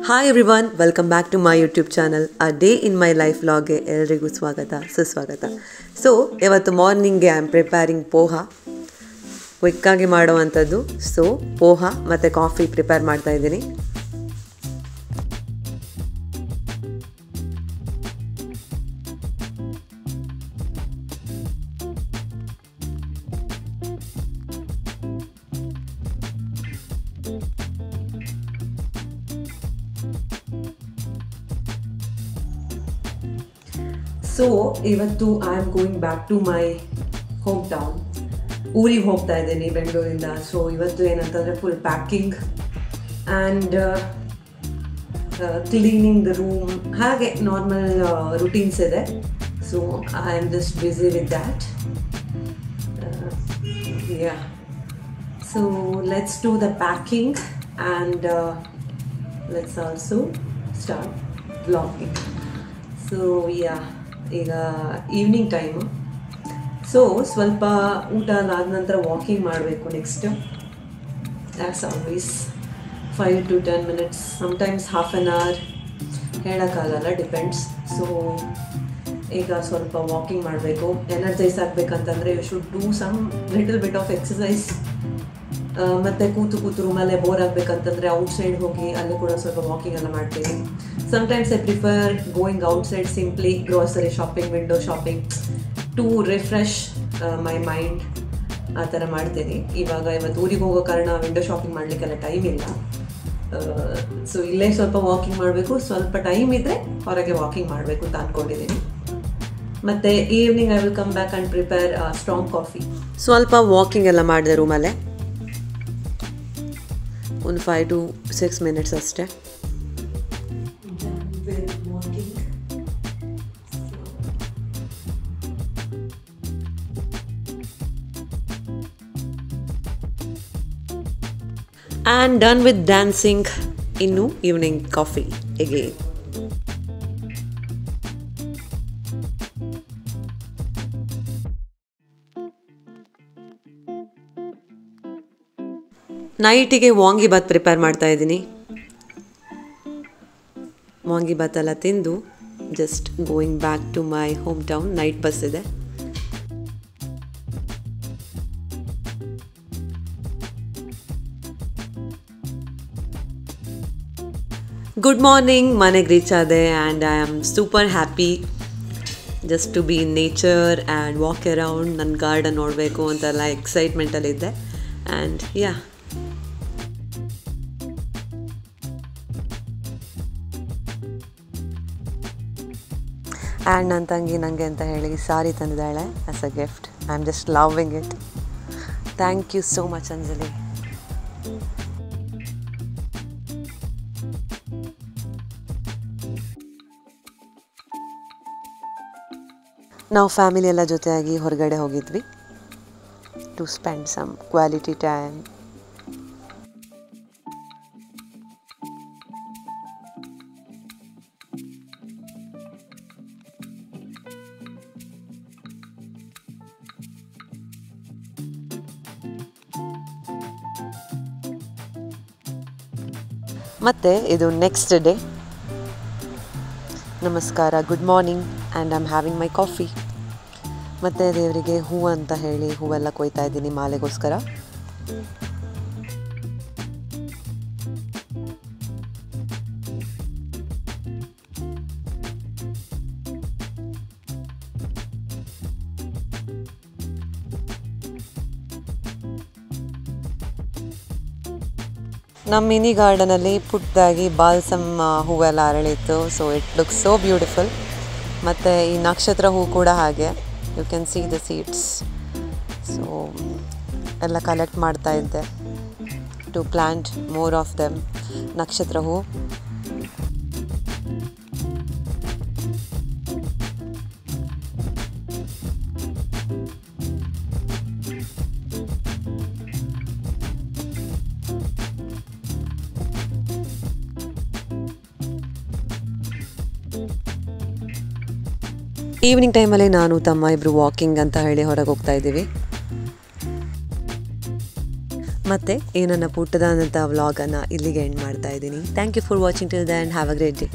Hi everyone, welcome back to my YouTube channel a day in my life ವ್ಲಾಗ್ಗೆ ಎಲ್ಲರಿಗೂ ಸುಸ್ವಾಗತ. So ಇವತ್ತು ಮಾರ್ನಿಂಗ್ಗೆ ಐ ಆಮ್ ಪ್ರಿಪೇರಿಂಗ್ ಪೋಹಾ, ಕ್ವಿಕ್ಕಾಗಿ ಮಾಡುವಂಥದ್ದು. ಸೊ ಪೋಹಾ ಮತ್ತು ಕಾಫಿ ಪ್ರಿಪೇರ್ ಮಾಡ್ತಾ ಇದ್ದೀನಿ. ಸೊ ಇವತ್ತು I am going back to my home town. ಊರಿಗೆ ಹೋಗ್ತಾ ಇದ್ದೀನಿ ಬೆಂಗಳೂರಿಂದ. ಸೊ ಇವತ್ತು ಏನಂತಂದರೆ full packing and cleaning the room, ಹಾಗೆ ನಾರ್ಮಲ್ ರುಟೀನ್ಸ್ ಇದೆ. So I am just busy with that. Yeah, so let's do the packing and let's also start vlogging. So yeah, ಈಗ evening time. So ಸ್ವಲ್ಪ ಊಟ ಆದ ನಂತರ walking ಮಾಡಬೇಕು. Next that's always 5 to 10 minutes, sometimes half an hour, ಹೇಳೋಕ್ಕಾಗಲ್ಲ, depends. So ಈಗ ಸ್ವಲ್ಪ walking ಮಾಡಬೇಕು. ಎನರ್ಜೈಸ್ ಆಗಬೇಕಂತಂದರೆ you should do some little bit of exercise. ಮತ್ತು ಕೂತು ರೂಮಲ್ಲೇ ಬೋರ್ ಆಗಬೇಕಂತಂದರೆ ಔಟ್ಸೈಡ್ ಹೋಗಿ ಅಲ್ಲಿ ಕೂಡ ಸ್ವಲ್ಪ ವಾಕಿಂಗ್ ಎಲ್ಲ ಮಾಡ್ತೀನಿ. Sometimes I prefer going outside, simply grocery shopping, window shopping to refresh my mind. ಆ ಥರ ಮಾಡ್ತೀನಿ. ಇವತ್ತು ಊರಿಗೆ ಹೋಗೋ ಕಾರಣ ವಿಂಡೋ ಶಾಪಿಂಗ್ ಮಾಡಲಿಕ್ಕೆಲ್ಲ ಟೈಮ್ ಇಲ್ಲ. ಸೊ ಇಲ್ಲೇ ಸ್ವಲ್ಪ ವಾಕಿಂಗ್ ಮಾಡಬೇಕು. ಸ್ವಲ್ಪ ಟೈಮ್ ಇದ್ದರೆ ಹೊರಗೆ ವಾಕಿಂಗ್ ಮಾಡಬೇಕು ಅಂತ ಅಂದ್ಕೊಂಡಿದ್ದೀನಿ. ಮತ್ತು evening I will come back and prepare strong coffee. ಸ್ವಲ್ಪ ವಾಕಿಂಗ್ ಎಲ್ಲ ಮಾಡಿದೆ ರೂಮಲ್ಲೇ, ಒಂದು 5 to 6 minutes ಅಷ್ಟೇ. And done with dancing. Innu evening coffee again. ನೈಟಿಗೆ ವಾಂಗಿಬಾತ್ ಪ್ರಿಪೇರ್ ಮಾಡ್ತಾ ಇದ್ದೀನಿ. ವಾಂಗಿಬಾತ್ ಎಲ್ಲ ತಿಂದು just going back to my home town. Night bus ಇದೆ. ಗುಡ್ ಮಾರ್ನಿಂಗ್, ಮನೆಗೆ ರೀಚ್ ಆದೆ and I am super happy just to be in nature and walk around. ನನ್ನ garden ನೋಡಬೇಕು ಅಂತೆಲ್ಲ ಎಕ್ಸೈಟ್ಮೆಂಟಲ್ಲಿದ್ದೆ. ಆ್ಯಂಡ್ ಯಾ, ಆ್ಯಂಡ್ ನನ್ನ ತಂಗಿ ನನಗೆ ಅಂತ ಹೇಳಿ ಸಾರಿ ತಂದಿದ್ದಾಳೆ as a gift. I am just loving it. Thank you so much Anjali. ನಾವು ಫ್ಯಾಮಿಲಿ ಎಲ್ಲ ಜೊತೆಯಾಗಿ ಹೊರಗಡೆ ಹೋಗಿದ್ವಿ to spend some quality time. ಮತ್ತು ಇದು ನೆಕ್ಸ್ಟ್ ಡೇ. ನಮಸ್ಕಾರ, good morning, and I am having my coffee. ಮತ್ತು ದೇವರಿಗೆ ಹೂವು ಅಂತ ಹೇಳಿ ಹೂವೆಲ್ಲ ಕೊಯ್ತಾ ಇದ್ದೀನಿ ಮಾಲೆಗೋಸ್ಕರ. ನಮ್ಮ ಮಿನಿ ಗಾರ್ಡನಲ್ಲಿ ಪುಟ್ಟದಾಗಿ ಬಾಲ್ಸಮ್ ಹೂವೆಲ್ಲ ಅರಳಿತ್ತು. So it looks so beautiful. ಮತ್ತು ಈ ನಕ್ಷತ್ರ ಹೂ ಕೂಡ ಹಾಗೆ, you can see the seeds. So ಎಲ್ಲ ಕಲೆಕ್ಟ್ ಮಾಡ್ತಾ ಇದ್ದೆ to plant more of them. ನಕ್ಷತ್ರ ಹೂ. ಈವ್ನಿಂಗ್ ಟೈಮಲ್ಲಿ ನಾನು ತಮ್ಮ ಇಬ್ಬರು ವಾಕಿಂಗ್ ಅಂತ ಹೇಳಿ ಹೊರಗೆ ಹೋಗ್ತಾ ಇದ್ದೀವಿ. ಮತ್ತು ಈ ನನ್ನ ಪುಟ್ಟದಾದಂಥ ವ್ಲಾಗನ್ನು ಇಲ್ಲಿಗೆ ಎಂಡ್ ಮಾಡ್ತಾ ಇದ್ದೀನಿ. Thank you for watching till then. Have a great day.